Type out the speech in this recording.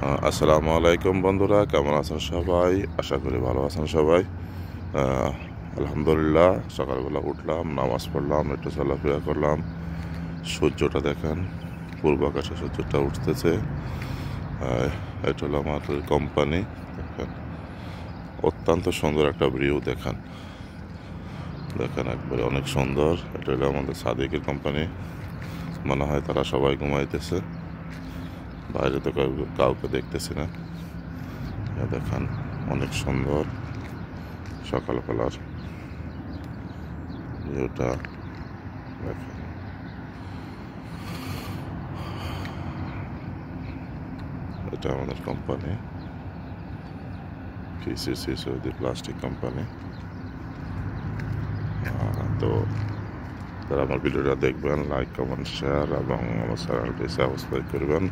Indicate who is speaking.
Speaker 1: আসসালামু আলাইকুম বন্ধুরা, কেমন আছেন সবাই? আশা করি ভালো আছেন সবাই। আলহামদুলিল্লাহ, সকালবেলা উঠলাম, নামাজ পড়লাম, একটু চলাফেরা করলাম। সূর্যটা দেখেন, পূর্ব আকাশে সূর্যটা উঠতেছে। এটা হলো আমাদের কোম্পানি। দেখেন, অত্যন্ত সুন্দর একটা ভিউ। দেখেন দেখেন একবারে অনেক সুন্দর। এটা হলো আমাদের সাদিকের কোম্পানি। মনে হয় তারা সবাই ঘুমাইতেছে, বাইরে তো কাউকে দেখতেছি না। দেখেন অনেক সুন্দর সকালবেলার ভিউটা। দেখেন এটা আমাদের company, KCC Saudi plastic company. তো তারা আমার ভিডিওটা দেখবেন, লাইক কমেন্ট শেয়ার এবং আমার চ্যানেলটি সাবস্ক্রাইব করবেন।